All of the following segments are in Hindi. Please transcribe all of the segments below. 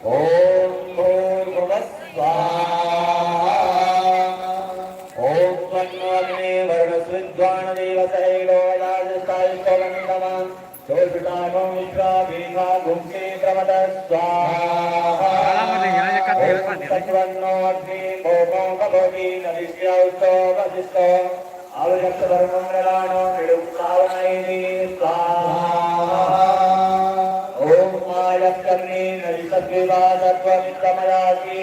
ओम भूर्भुवः स्वाहा। ओम त्वन्नोऽग्ने वर्णस्विद्वाणदेवसैलो याजस्थायिष्टवन्दमा सोऽर्पितानो विश्वाभीमा गुंसे प्रमदः स्वाहा। ओम तत्त्वन्नोऽग्ने भोगो भवति नदिष्यौस्तो वसिष्ठो आवृक्षधर्मङ्गलानो निरुक्तावनैः स्वाहा। ओम मायस्कर्णे नरिसद्विवा सत्त्वमित्रमयासि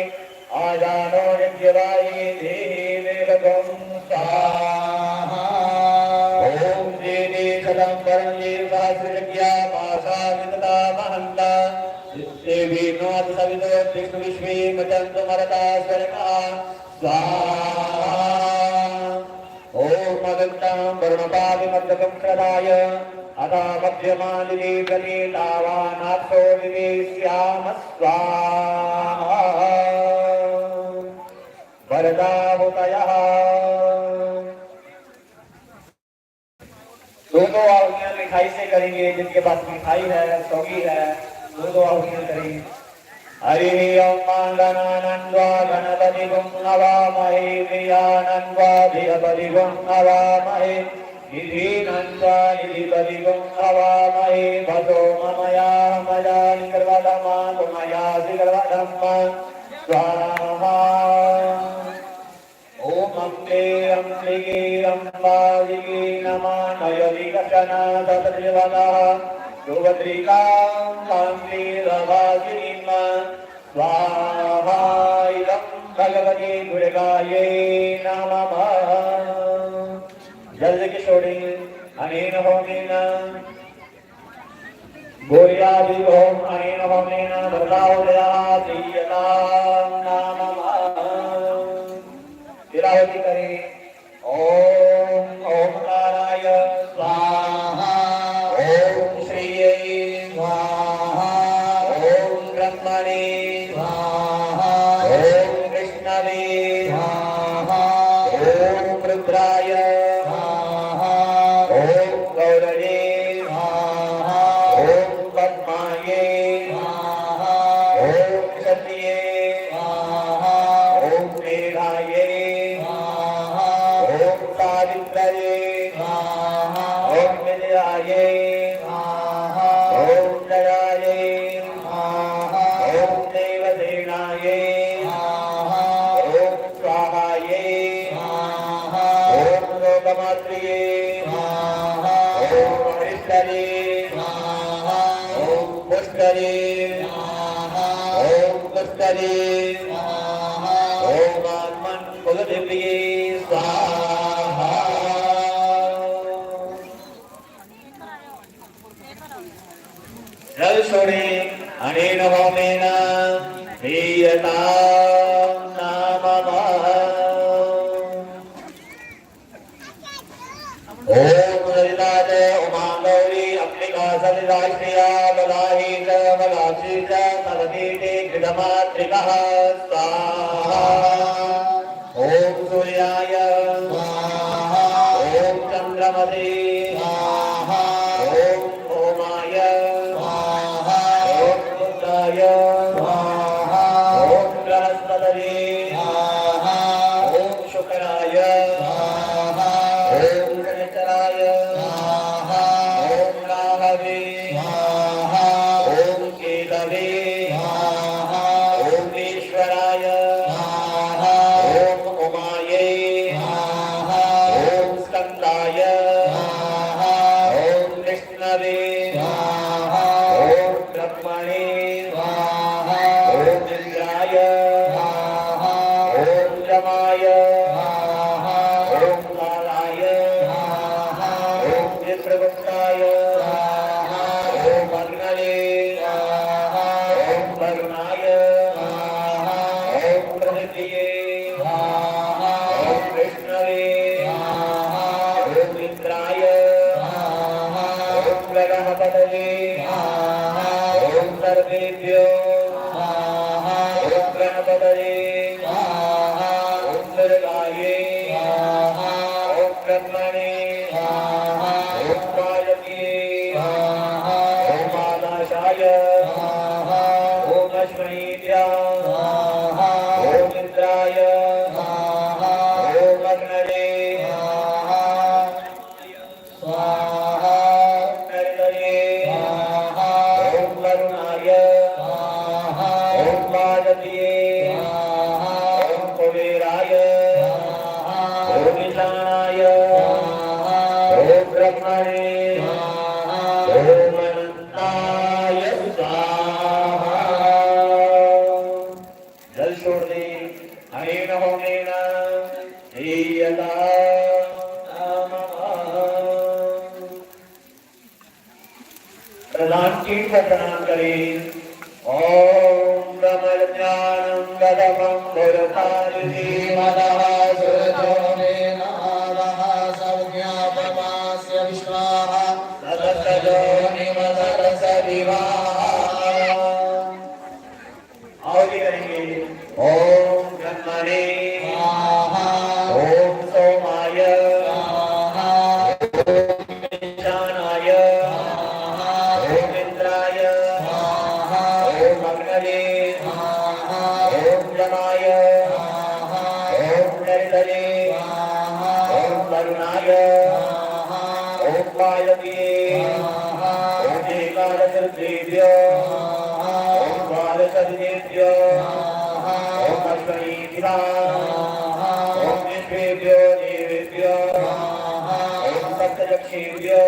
आजानो यज्ञवायि देहि वेदगं स्वाहा। ओम देवी सदं परमे सहस्रज्ञा मासा विदता महन्ता देवी नोत सवितो विष्णु विश्वे मचन्तु मरता स्वर्गा स्वाहा। ओम मदन्तां वरुणपाविमद्दकं प्रदाय अथा मध्यमालिनी प्रतीतावानाथो विवेश्याम स्वाहा। वरदाहुतयः दो आहुतियां मिठाई से करेंगे। जिनके पास मिठाई है सौगी है दो आहुतियां करेंगे। हरि ओम गणानन्वा गणपतिगुं नवामहे प्रियानन्वा धियपतिगुं नवामहे निधीनन्वा निधिपतिगुं नवामहे भजो ममया मजानि गर्वधमा तुमयासि गर्वधम्मा स्वाहा। ओम अम्बे अम्बिके अम्बालिके नमः नयनिकशना तत्त्रिवदः सुभद्रिकां कान्तिरभासिनीं स्वाहा। इदं भगवते दुर्गायै नमः। जल्द किशोरी अनेन होमेन गोर्यादि ओम अनेन होमेन दुर्गाउदयातीयतां नमः। तिलावती करें। ओम ओमकाराय स्वाहा। ओम श्रीये स्वाहा। ओम ब्रह्मणे स्वाहा। ओम कृष्णवे स्वाहा। ओम रुद्राय स्वाहा। ओम गौरये स्वाहा। ओम पद्माये स्वाहा। ओम सत्ये स्वाहा। ओम मेघाये स्वाहा। ओम सावित्र्ये स्वाहा। ओम विद्याये स्वाहा। ओम जयाये स्वाहा। ओम देवसेनाये स्वाहा। ओम स्वाहाये स्वाहा। ओम लोकमात्रिये स्वाहा। ओम हरिष्ठये स्वाहा। ओम पुष्करे स्वाहा। ओम पुष्करे स्वाहा। ओम आत्मन् कुलदेव्ये स्वाहा। जल छोड़े अनेन होमेन हीयतां नमः। ओम ललिताय उमा गौरी अम्बिका सलिला श्रिया वलाही च वलाक्षी च सरस्वती कृतमातृकः स्वाहा। ओम सूर्याय स्वाहा। ओम चन्द्रमसे स्वाहा। ओम ओमाय स्वाहा। ओम रुद्राय स्वाहा। ओम बृहस्पतये स्वाहा। ओम शुक्राय स्वाहा। ओम शनिचराय स्वाहा। ओम राहवे स्वाहा। ओम केतवे स्वाहा। ओम ईश्वराय स्वाहा। ओम उमाये स्वाहा। ओम स्कंदाय स्वाहा। ओम कृष्णवे स्वाहा। ओम ब्रह्मणे स्वाहा। ओम इंद्राय स्वाहा। ओम यमाय स्वाहा। ओम कालाय स्वाहा। ओम चित्रगुप्ताय स्वाहा। ओम अग्नये स्वाहा। ओम वरुणाय स्वाहा। ओम प्रहृतिये स्वाहा। ओम विष्णवे स्वाहा। ओम इंद्राय स्वाहा। ओम गणपतये स्वाहा। ओम सर्वेभ्यो स्वाहा। ओम गणपतये स्वाहा। ओम दुर्गाये स्वाहा। ओम ब्रह्मणे स्वाहा। ओम वायव्ये स्वाहा। ओम आकाशाय स्वाहा। ओम लक्ष्मी अग्निभ्यः स्वाहा ओम इंद्राय स्वाहा ओम अग्नये स्वाहा नरदये स्वाहा ओम वरुणाय स्वाहा ओम वाजपये स्वाहा ओम कुबेराय स्वाहा ओम ईशानाय स्वाहा ओम ब्रह्मणे स्वाहा ओम अनंताय स्वाहा। जल छोड़ दे हरेण होमेन हीयता प्रधान कीट को प्रणाम करें। ओम ब्रह्मण ज्ञानम गदमं गुरुतारिणी मदः सुरजोमेन आदः सर्वज्ञापमास्य विश्वाः सदसजो निमदत सविवाः। आओ जी करेंगे। ओम ब्रह्मणे स्वाहा ओम सोमाय स्वाहा ओम ईशानाय ओम इंद्राय स्वाहा ओम अग्नये स्वाहा ओम जमाय स्वाहा ओम नरदये स्वाहा ओम वरुणाय स्वाहा ओम वायव्ये स्वाहा ओम एकादशरुद्रेभ्यो स्वाहा ओम द्वादशदिनेभ्यो स्वाहा ओम अश्वनीभ्यः स्वाहा ओम निष्ठेभ्यो देवेभ्यो स्वाहा ओम सप्तचक्षेभ्यो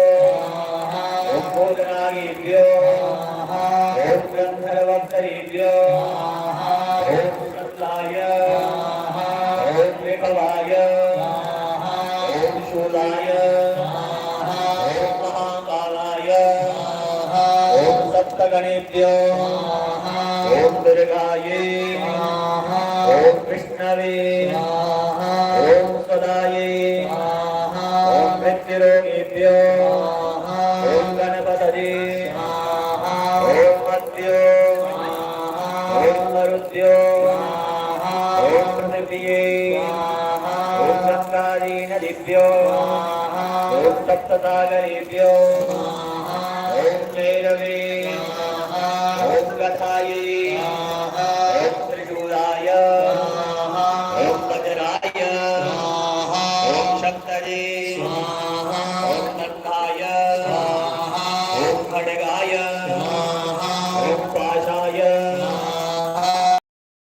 स्वाहा ओम भोजनागेभ्यो स्वाहा ओम गंधर्वप्तरेभ्यो स्वाहा ओम शुक्लाय स्वाहा ओम विभवाय स्वाहा ओम शूलाय स्वाहा ओम महाकालाय स्वाहा ओम सप्तगणेभ्यो स्वाहा ओम दुर्गायै स्वाहा ओम विष्णवे स्वाहा ओम सदायै स्वाहा ओम मृत्युरोगेभ्यो स्वाहा ओम गणपतये स्वाहा ओम मद्यो स्वाहा ओम मरुद्यो स्वाहा ओम पृथिव्यै स्वाहा ओम गंगायै नदीभ्यो स्वाहा ओम सप्तसागरेभ्यो स्वाहा ओम भैरवे स्वाहा ओम गतायै स्वाहा ओम त्रिशूलाय स्वाहा ओम वज्राय स्वाहा ओम शक्तये स्वाहा ओम नक्काय स्वाहा ओम खड्गाय स्वाहा ओम पाशाय स्वाहा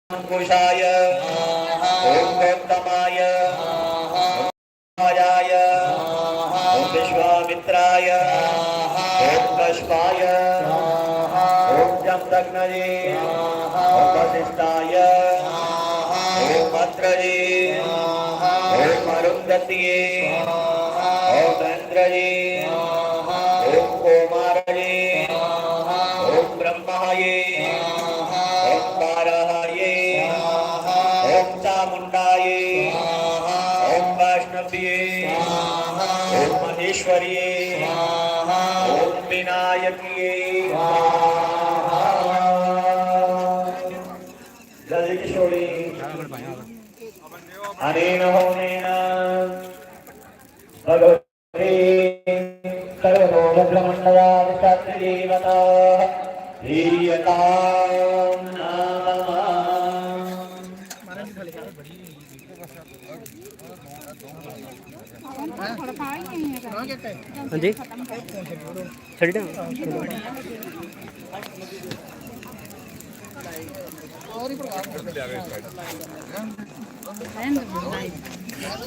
अंकुशाय स्वाहा ओम गौतमाय स्वाहा मायाय स्वाहा ओम विश्वामित्राय स्वाहा ओम कश्यपाय स्वाहा ओम जमदग्नये स्वाहा ओम वसिष्ठाय स्वाहा ओम अत्रये स्वाहा ओम अरुन्धत्ये स्वाहा ओम इंद्रये स्वाहा ओम कुमारये स्वाहा ओम ब्रह्माये स्वाहा ओम बारहाये स्वाहा ओम चामुंडाये स्वाहा ओम वैष्णव्ये स्वाहा ओम महेश्वर्ये स्वाहा ओम विनायक्ये स्वाहा। जल्दी किशोरी अनेन होमेन भगवते सर्वलोकमण्डलादिशास्त्रीदेवताः हीयतां नमः। हाँ जी छड़ी और